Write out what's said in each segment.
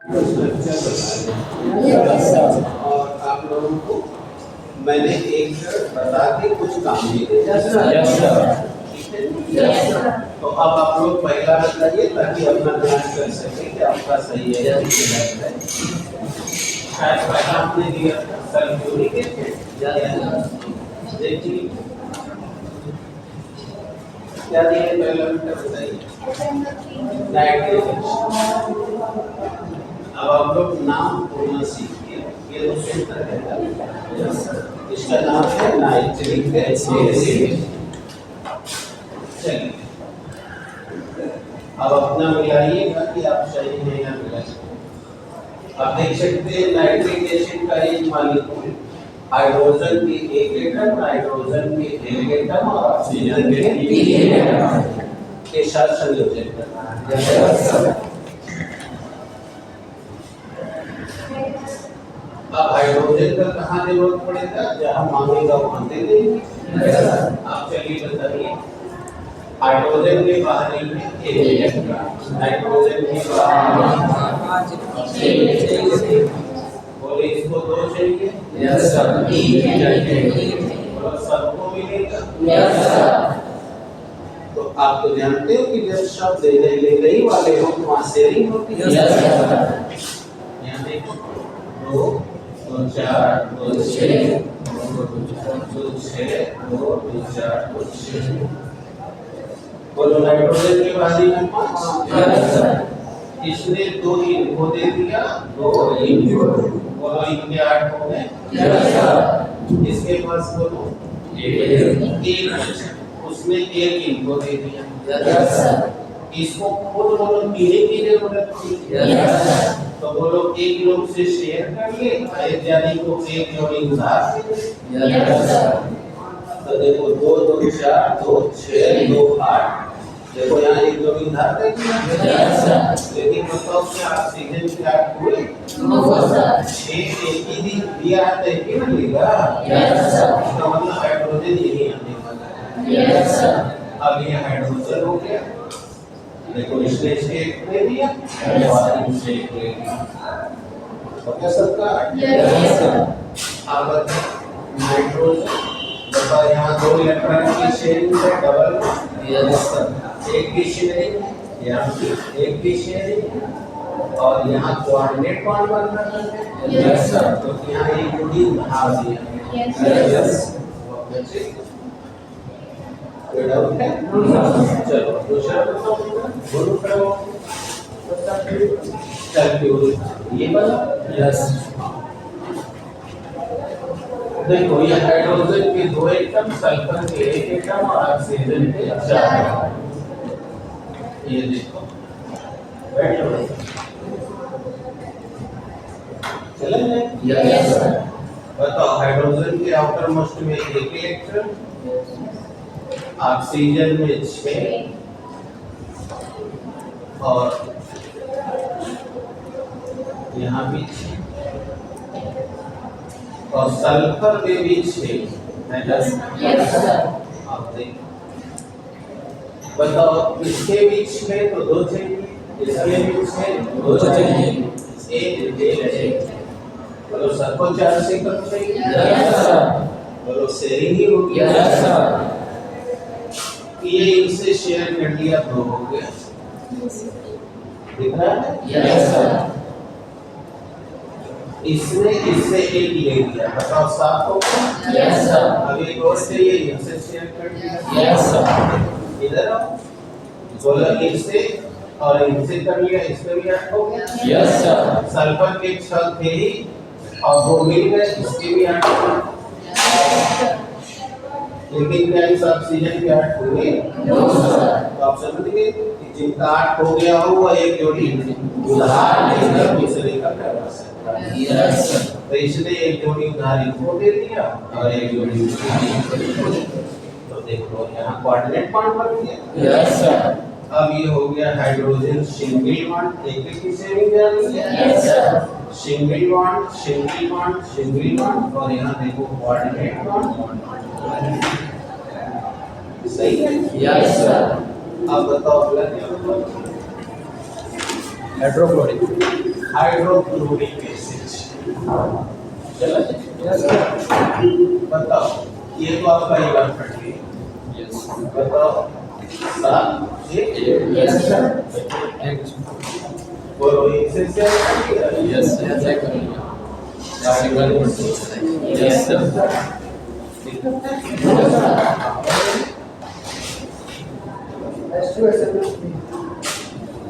और आप लोगों को मैंने एक बता के कुछ काम भी दिया। तो अब आप लोग पहला बताइए ताकि अपना ध्यान कर सके कि आपका सही है या गलत है। शायद पहला आपने दिया था सल्फ्यूरिक एसिड। देखिए क्या दिया पहला बेटा बताइए। Nitric acid. अब आप लोग नाम बोलना सीखिए। ये तो सूत्र है, इसका नाम है नाइट्रिक एसिड। चलिए अब अपना मिलाइएगा कि आप सही हैं या गलत। आप देख सकते हैं नाइट्रिक एसिड का एक मॉलिक्यूल हाइड्रोजन के एक एटम, नाइट्रोजन के एक एटम और ऑक्सीजन के 3 एटम के साथ संयोजन करना है। अब हाइड्रोजन का कहाँ जरूरत पड़ेगा, जहाँ मांगेगा वहाँ दे देंगे। आप चलिए बताइए हाइड्रोजन के बाहर नाइट्रोजन के बाहर बोले इसको 2 चाहिए। और सबको मिलेगा। तो आप तो जानते हो कि जब शब्द ले गई वाले हो तो वहाँ शेयरिंग होती है। यहाँ देखो 2 2 4 2 6 2 6 2 4 2 6। बोलो नाइट्रोजन के बाहरी में 5। इसने 2 इनको दे दिया, 2 इनको। बोलो इनके 8 हो गए। इसके पास बोलो 1 उसने 1 इनको दे दिया। इसको खुद बोलो पीने की जरूरत थी। तो बोलो एक लोग से शेयर कर ले, एक जानी को 1 जोड़ी उधार दे दे। तो देखो 2 2 4 2 6 2 8। देखो यहाँ 1 जोड़ी उधार दे दिया। लेकिन बताओ क्या ऑक्सीजन के 8 हुए? 6 एक ही दिया है तो एक ही मिलेगा। इसका मतलब हाइड्रोजन यही आने वाला है। अब ये हाइड्रोजन हो गया। देखो इसने इसे 1 दे दिया और इसे 1 दे दिया। ओके सबका? अब नाइट्रोजन बताओ यहाँ 2 इलेक्ट्रॉन की शेयरिंग है डबल। एक की शेयरिंग, यहाँ की एक की शेयरिंग और यहाँ कोऑर्डिनेट बॉन्ड बन रहा है। तो यहाँ एक जोड़ी उधार दिया। चलो दूसरा ये वाला। देखो ये हाइड्रोजन के 2 एटम, सल्फर के 1 एटम और ऑक्सीजन के 4। ये देखो चलेंगे। बताओ हाइड्रोजन के आउटर मोस्ट में 1 इलेक्ट्रॉन, ऑक्सीजन में 6 और यहाँ भी 6 और सल्फर में भी 6 है ना? आप देखो बताओ इसके भी 6 तो 2 चाहिए, इसके भी 6 2 चाहिए, 1 बोलो सबको 4 से कम चाहिए। बोलो शेयरिंग ही होगी। ये इनसे शेयर कर लिया 2 हो गया। दिख रहा है? इसने इससे 1 ले लिया। बताओ 7 हो गया। अब एक और चाहिए, इनसे शेयर कर दिया। इधर आओ बोलो इनसे और इनसे कर लिया, इसमें भी 8 हो गया। सल्फर के 6 थे ही और 2 मिल गए, इसके भी 8 हो गए। लेकिन क्या इस ऑक्सीजन के 8 हुए? तो आप समझ गए कि जिनका 8 हो गया हो वह 1 जोड़ी उधार लेकर दूसरे का करवा सकता है। तो इसने 1 जोड़ी उधार इनको दे दिया और 1 जोड़ी तो देखो यहाँ कोऑर्डिनेट बॉन्ड बन गया। अब ये हो गया हाइड्रोजन सिंगल बॉन्ड, एक की शेयरिंग जानी है। Single bond single bond single bond और यहाँ देखो कोऑर्डिनेट बॉन्ड। सही है? अब बताओ अगला क्या होगा? Hydrochloric hydrochloric acid. चला बताओ, ये तो आपका इवन फट गया। बताओ 7 बोलो इसे से Yes, yes, I can. Yes, sir.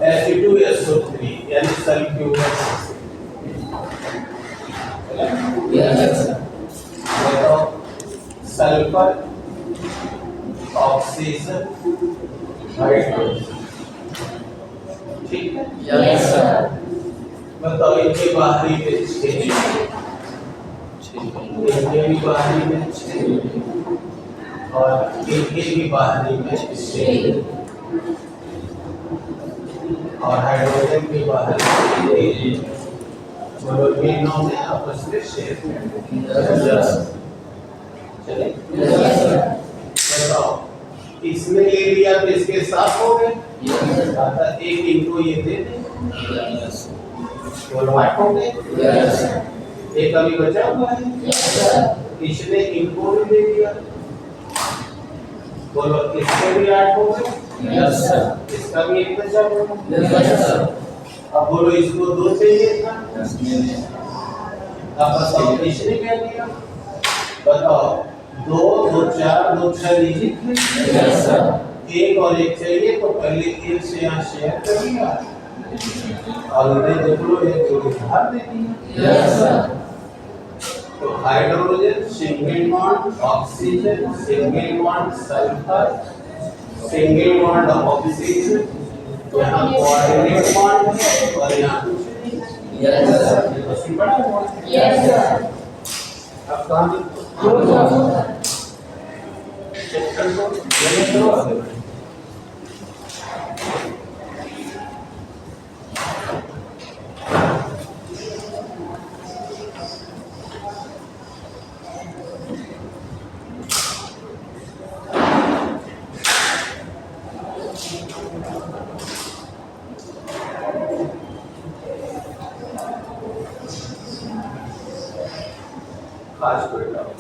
H2SO3 यानी सल्फ्यूरिक Yes. बताओ सल्फर ऑक्सीजन हाइड्रोजन। ठीक है, Yes, sir. बताओ इनके बाहरी में 6, इनके भी बाहरी में 6 और इनके भी बाहरी में 6 और हाइड्रोजन के बाहरी में 1। बोलो ये 9 में आपस में शेयर Yes. चले। Yes, sir. बताओ इसने ले लिया तो इसके साथ हो गए। Yes. आता एक इनको ये दे दे, Yes. बोलो 8 हो गए। Yes. एक अभी बचा हुआ है, Yes, sir. इसने इनको भी दे दिया, बोलो इसके भी 8 हो गए। Yes, sir. इसका भी एक बचा हुआ है। Yes, sir. अब बोलो इसको 2 चाहिए था, Yes, ma'am. अब बताओ इसने क्या दिया। बताओ 2 2 4 2 6 लीजिए। Yes, sir. एक और एक चाहिए तो पहले एक से यहाँ शेयर कर लिया और उन्हें देख लो एक जोड़ी बाहर दे दी। Yes, sir. तो hydrogen single bond oxygen single bond sulphur single bond oxygen, यहाँ कोऑर्डिनेट बॉन्ड है और यहाँ कुछ नहीं है। Yes, sir. ये तो सिंपल है। Yes, sir. अब कहाँ चेक कर लो, ये तो आगे बढ़ो। खास कोई डाउट?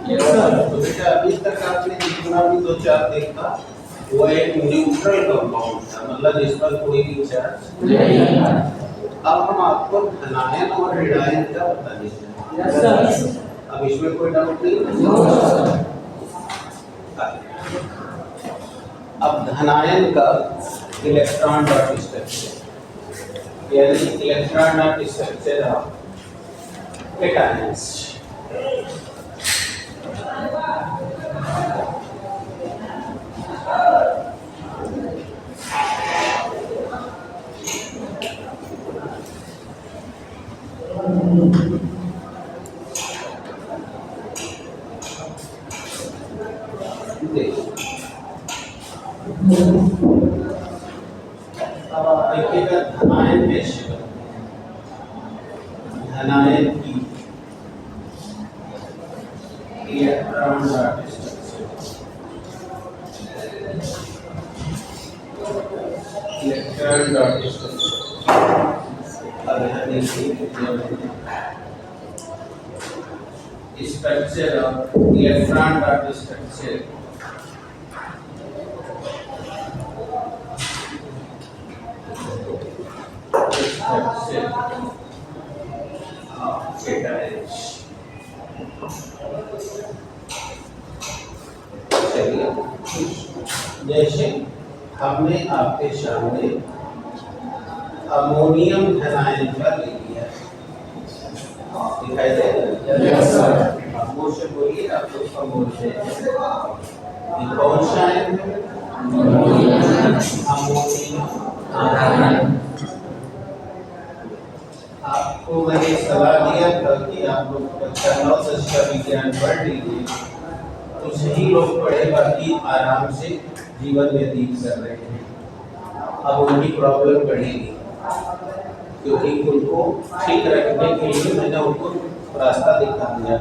Yes, sir. तो बेटा अभी तक आपने जितना भी 2-4 देखा वो एक न्यूट्रल कंपाउंड था, मतलब इस पर कोई भी चार्ज नहीं। अब हम आपको धनायन और ऋणायन का बता देते हैं। Yes, sir. अब इसमें कोई डाउट नहीं है? No, sir. अब धनायन का इलेक्ट्रॉन डॉट स्ट्रक्चर यानी electron dot structure of cations. अब देखिएगा धनायन कैसे बनते हैं। धनायन की electron dot structure, electron dot structure. अब यहाँ देखिए structure of electron dot structure. चलिए, जैसे हमने आपके सामने अमोनियम एनायन का ले लिया, दिखाई दे रहा है? Yes sir. आप मुझ से बोलिए, आप उसका बोलते हैं ये कौन सा आयन है? अमोनियम। आपको मैंने सलाह दिया था कि आप लोग कक्षा 9 से इसका विज्ञान पढ़ लीजिए, तो सही लोग पढ़े, बाकी आराम से जीवन व्यतीत कर रहे हैं। अब उनकी प्रॉब्लम बढ़ेगी, क्योंकि उनको ठीक रखने के लिए मैंने उनको रास्ता दिखा दिया,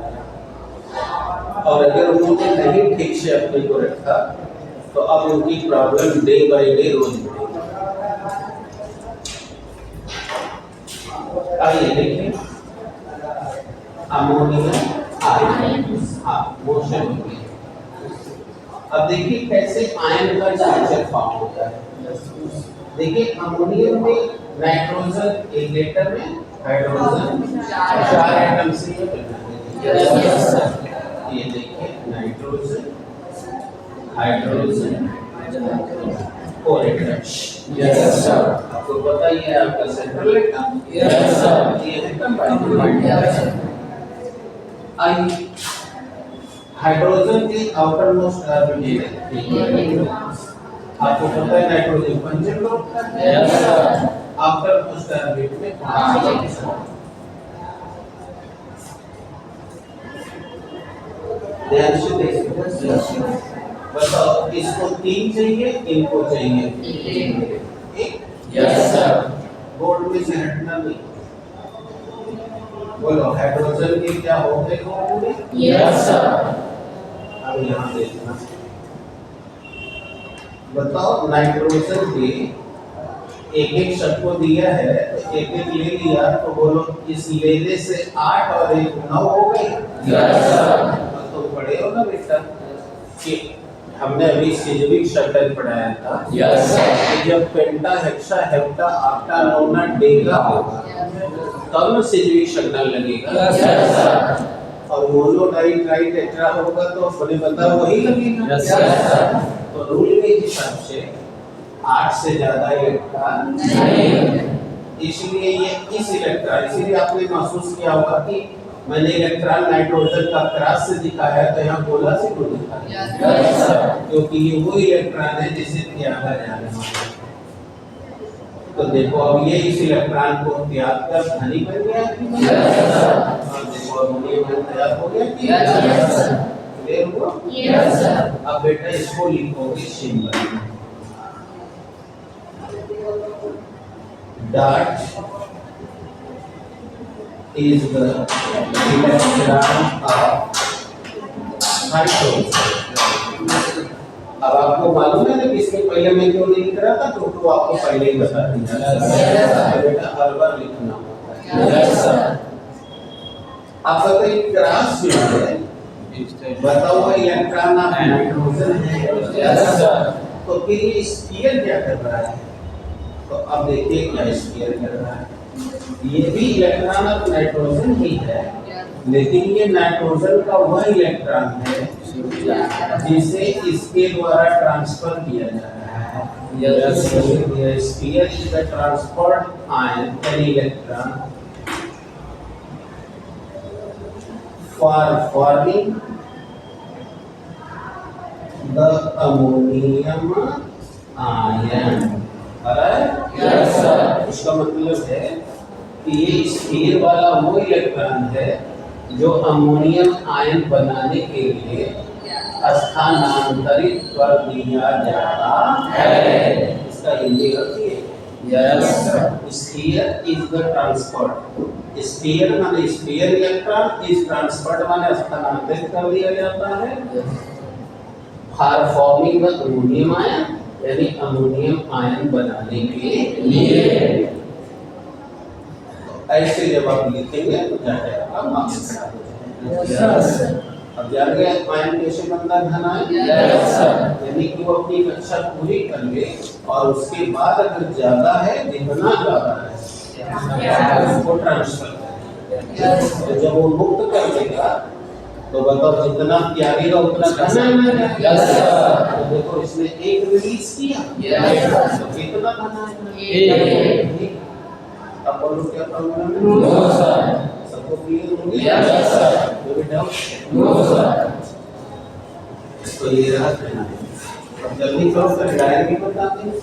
और अगर उन्होंने नहीं ठीक से अपने को रखा तो अब उनकी प्रॉब्लम डे बाय डे रोज बढ़ेगी। आइए देखिए, अमोनियम आयन, हाँ मोशन हो गई। अब देखिए कैसे आयन का स्ट्रक्चर फॉर्म होता है। देखिए अमोनियम में नाइट्रोजन एक एटम में, हाइड्रोजन 4 एटम से ये बना है। ये देखिए nitrogen, hydrogen, 4 atoms. Yes sir. आपको पता ही है आपका सेंट्रल एटम। Yes sir. ये है कंबाइंड। आई हाइड्रोजन के आउटर मोस्ट ऑर्बिटल, आपको पता है नाइट्रोजन पंचम लोक का है। Yes sir. Outer most orbit में 5 ध्यान से देखिए। बताओ इसको 3 चाहिए, इनको चाहिए 1। Yes sir. बोर्ड में से हटना नहीं। बोलो हाइड्रोजन के क्या होते हैं पूरे? Yes sir. अब यहाँ देखना, बताओ नाइट्रोजन के एक सबको दिया है, तो एक ले लिया, तो बोलो इस लेने से 8 और 1 9 हो गए। Yes sir. तो पढ़े हो ना बेटा कि हमने अभी सिजविक शटल पढ़ाया था। Yes sir. कि जब पेंटा हेक्सा हेप्टा ऑक्टा नोना डेगा होगा तब ना सिजविक शटल लगेगा। Yes sir. और मोनो डाई ट्राई टेट्रा होगा तो अपने बता वही लगेगा। Yes sir. तो रूल के हिसाब से 8 से ज्यादा इलेक्ट्रॉन नहीं, इसलिए ये इस इलेक्ट्रॉन, इसलिए आपने महसूस किया होगा कि मैंने इलेक्ट्रॉन नाइट्रोजन का क्रॉस से दिखाया तो यहाँ गोला से क्यों दिखाया? Yes sir. क्योंकि ये वो इलेक्ट्रॉन है जिसे त्यागा जाने वाला है। तो देखो अब ये इस इलेक्ट्रॉन को त्याग कर धनी बन गया। Yes sir. और देखो अमोनियम तैयार हो गया। Yes sir. क्लियर हुआ? Yes sir. अब बेटा इसको लिखोगे symbol dot is the electron of hydrogen. अब आपको मालूम है ना कि इसके पहले मैं क्यों नहीं लिख रहा था, तो आपको पहले ही बता दिया। बेटा हर बार लिखना होता है। Yes sir. आपका कोई क्रॉस में है, बताओ भाई इलेक्ट्रॉन ऑफ नाइट्रोजन है। Yes sir. तो फिर ये स्फीयर क्या कर रहा है? तो अब देखिए क्या स्फीयर कर रहा है। ये भी इलेक्ट्रॉन ऑफ नाइट्रोजन ही है, लेकिन ये नाइट्रोजन का वह इलेक्ट्रॉन है जिसे इसके द्वारा ट्रांसफर किया जा रहा है। Yes sphere is the transferred ion an electron for forming the ammonium ion. Yes sir. इसका मतलब है कि ये स्फीयर वाला वो इलेक्ट्रॉन है जो अमोनियम आयन बनाने के लिए स्थानांतरित कर दिया जाता है। इसका हिंदी अर्थ ये yes sir. Sphere is the transferred. Sphere माने स्फीयर इलेक्ट्रॉन, इज ट्रांसफर्ड माने स्थानांतरित कर दिया जाता है for forming the ammonium ion यानी अमोनियम आयन बनाने के लिए। ऐसे जब आप लिखेंगे तो क्या आपका मार्क्स खराब हो जाएगा। अब जान गया आयन कैसे बनता है धन आयन। यानी कि वो अपनी कक्षा पूरी कर ले और उसके बाद अगर ज्यादा है, जितना ज्यादा है उसको ट्रांसफर करें। तो जब वो मुक्त कर देगा तो बताओ जितना त्यागेगा उतना धन आयन है। तो देखो इसने एक रिलीज किया तो कितना धन आयन। अब बोलो क्या प्रॉब्लम? सबको क्लियर हो गया? कोई डाउट? तो ये रहा करना है। अब जल्दी करो फिर डायरेक्ट भी बताते हैं।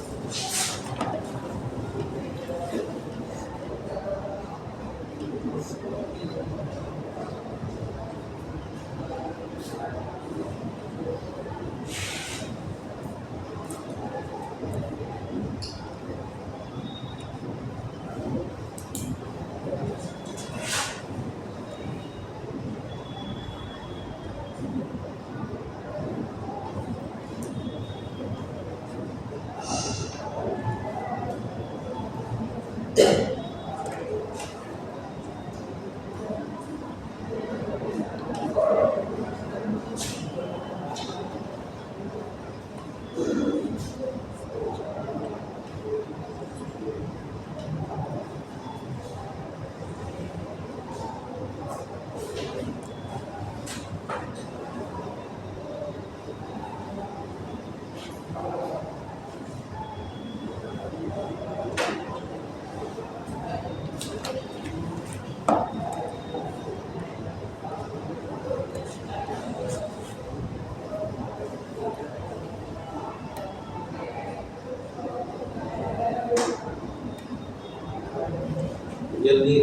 जल्दी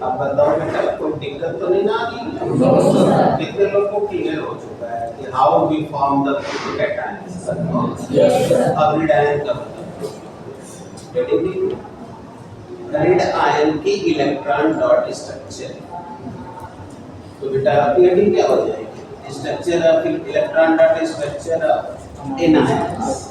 आप बताओ बेटा, कोई दिक्कत तो नहीं ना आ रही? कितने लोग को क्लियर हो चुका है कि how we form the cations? अब रीड आयन का बताओ। रीड आयन की इलेक्ट्रॉन डॉट स्ट्रक्चर। तो बेटा आपकी हेडिंग क्या हो जाएगी? Structure of electron dot structure of anions.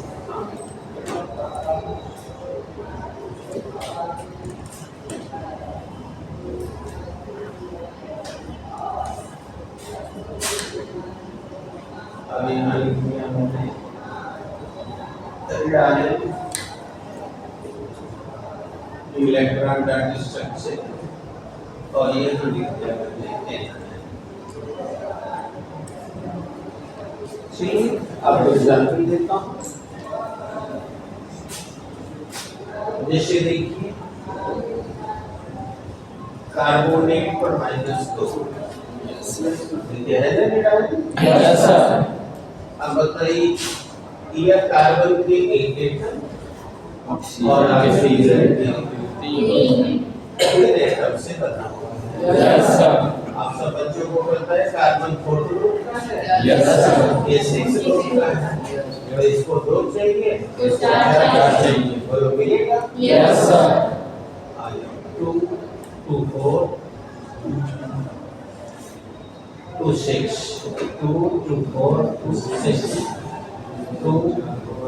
अब यहाँ लिख दिया हमने इलेक्ट्रॉन डॉट स्ट्रक्चर और ये तो लिख दिया हमने। चलिए अब एग्जाम्पल देता हूँ। जैसे देखिए कार्बोनेट पर -2 है ना। अब बताइए यह कार्बन के एक एटम और ऑक्सीजन के 3 एटम से बना हुआ है। आप सब बच्चों को पता है कार्बन 4 ग्रुप का है, ये 6 ग्रुप का है। तो इसको 2 चाहिए, इसको 4 चाहिए, बोलो मिलेगा? Yes sir. 2 2 4 2 6 2 2 4 2 6 2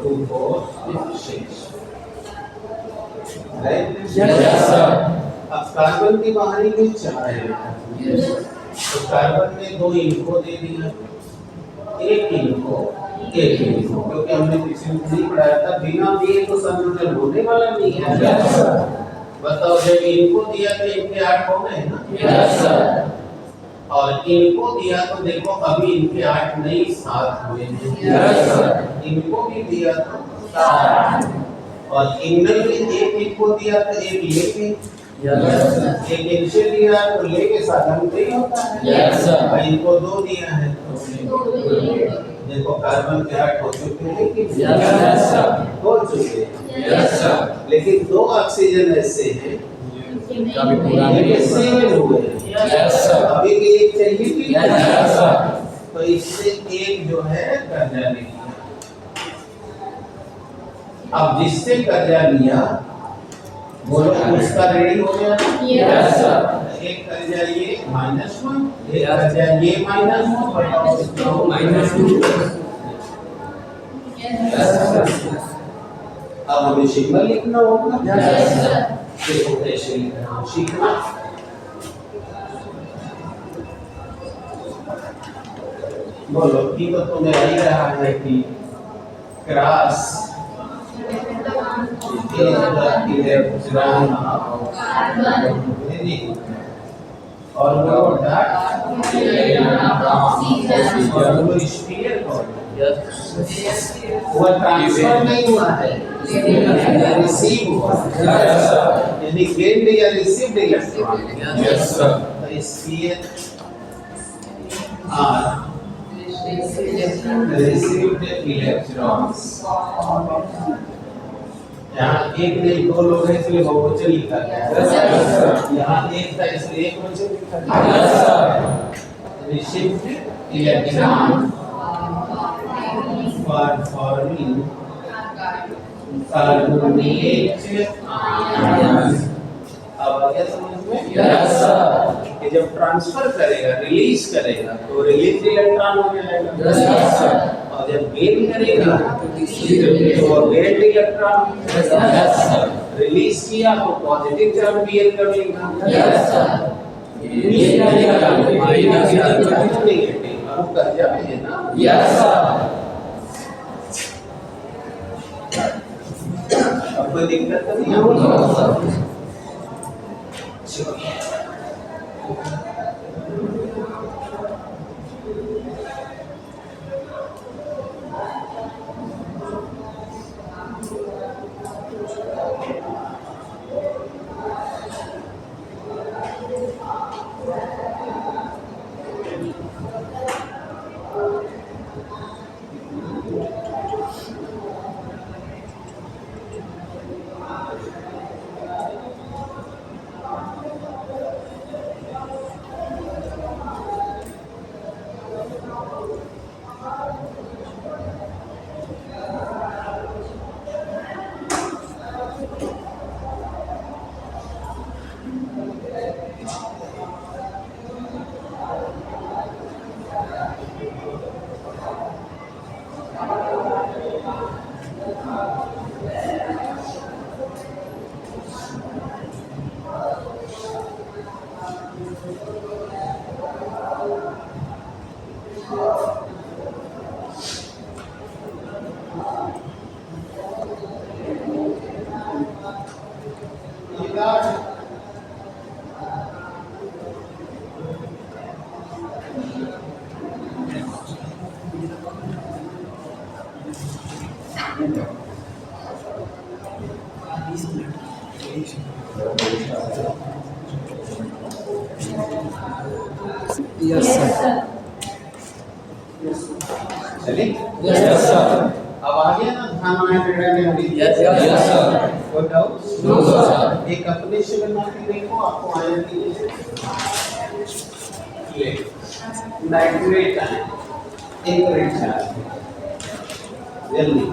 2 4 6 right? Yes sir. अब कार्बन की बाहरी में 4 है तो कार्बन ने 2 इनको दे दिया, एक इनको क्योंकि हमने पिछले नहीं पढ़ाया था बिना दिए तो संयोजन होने वाला नहीं है। Yes sir. बताओ जब इनको दिया तो इनके 8 हो गए ना? Yes sir. और इनको दिया तो देखो अभी इनके 8 नहीं 7 हुए हैं। Yes sir. इनको भी दिया तो 7 और इनमें भी एक इनको दिया तो एक लेके एक इनसे दिया तो लेके 7 अंक ही होता है। Yes sir. भाई इनको 2 दिया है तो देखो कार्बन के 8 हो चुके हैं कि यस सर हो चुके हैं। Yes sir. लेकिन 2 ऑक्सीजन ऐसे हैं कभी पूरा नहीं 7 हुए हैं। Yes sir. अभी भी एक चाहिए कि यस सर। तो इससे एक जो है कर्जा ले लिया। अब जिससे कर्जा लिया बोलो उसका रेडी हो गया? Yes sir. एक कर्जा ये -1 ये माइनस हो बताओ कितना हो -2। अब हमें सिग्मा लिखना होगा यस सर। देखो कैसे लिखना है सिग्मा बोलो कि तो तुम्हें आई रहा है कि क्रॉस इलेक्ट्रॉन और वो डॉट और वो स्फीयर वो ट्रांसफर नहीं हुआ है रिसीव हुआ यानी गेन्ड या रिसीव्ड इलेक्ट्रॉन यस सर। तो स्फीयर आर रिसीव्ड इलेक्ट्रॉन्स यहाँ एक नहीं दो लोग हैं इसलिए बहुवचन लिखा गया है यहाँ एक था इसलिए एक वचन लिखा गया है received electron performing carbonate ion अब आ गया समझ में यस सर। कि जब ट्रांसफर करेगा रिलीज करेगा तो रिलीज इलेक्ट्रॉन हो जाएगा यस सर। और जब गेन करेगा तो वो gain electron yes sir. Release किया तो पॉजिटिव चार्ज गेन करेगा यस सर। ये करेगा -2। नेगेटिव अब कर जाए ना यस सर। अब कोई दिक्कत तो नहीं होगी चलिए यस सर। चलिए यस सर। अब आ गया ना ध्यान में डेटा के हमारी यस सर। कोई डाउट नो सर। एक अपने से बना के देखो आपको आयन की ले नाइट्रेट आयन एक रेट चार्ज जल्दी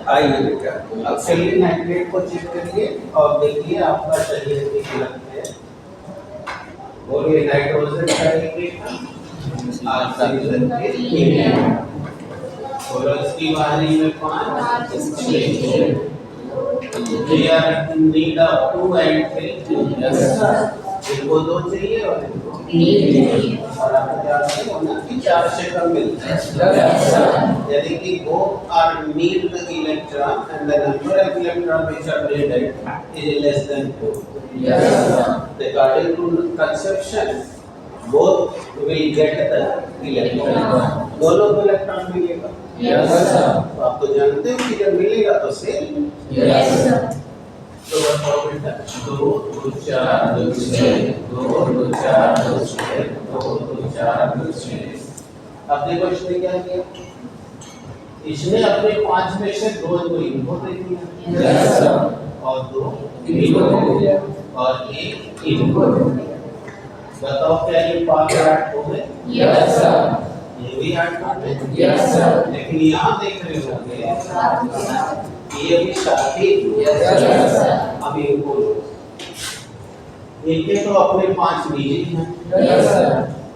आइए बेटा, अब चलिए नाइट्रेट को चेक करिए और देखिए आपका शरीर किस लगता है। बोलिए नाइट्रोजन का नाइट्रेट ऑक्सीजन के 3 और इसकी बाहरी में 5 6 We are in need of 2 and 3. Yes, sir. इनको 2 चाहिए और इनको 3 चाहिए और आपको क्या चाहिए होना कि 4 से कम मिलता है। Yes, sir. यदि कि both are need the electron and the number of electron which are needed is less than 2. Yes, sir. According to conception, both will get the electron. दोनों को इलेक्ट्रॉन मिलेगा। Yes, sir. तो आप तो जानते हो कि जब मिलेगा तो सेल। Yes, sir. तो बताओ बेटा, 2 2 4 2 6 2 2 4 2 6 2 2 4 2 6। अब देखो इसने क्या किया, इसने अपने 5 में से 2 को इनको दे दिया। Yes, sir. और 2 इनको दे दिया और 1 इनको दे दिया। बताओ क्या ये 5 8 हो गए? Yes, sir. ये भी 8 हो गए? Yes, sir. लेकिन यहाँ देख रहे होंगे ये भी साथ ही। Yes, sir. अब इनको इनके तो अपने 5 निजी हैं। Yes, sir.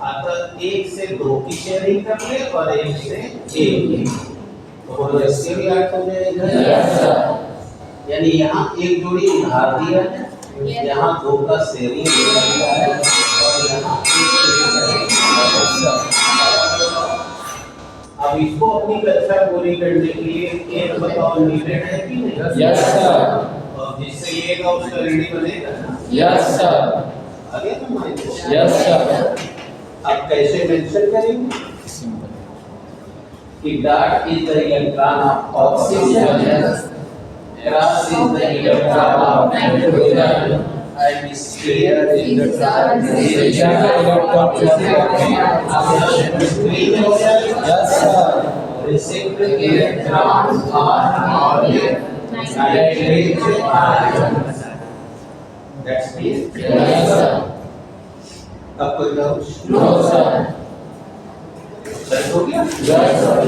अतः 1 से 2 की शेयरिंग कर ले और 1 से 1 की। तो बोलो इसके भी 8 हो जाएगा। Yes, sir. यानी यहाँ एक जोड़ी उधार दिया है, यहाँ 2 का शेयरिंग दिया है और यहाँ 1 शेयरिंग है। अब इसको अपनी कक्षा पूरी करने के लिए एक बताओ नीडेड है कि नहीं? Yes, sir. और जिससे लेगा उसका रेडी बनेगा ना? Yes, sir. आगे तो माइंड। Yes, sir. अब कैसे मेंशन करेंगे कि dot is the electron of oxygen, cross is the electron of nitrogen and square is the Yes, sir. received electrons are nitrate ion. That's it. Yes, sir. अब कोई doubt? No, sir. सही हो गया? Yes, sir.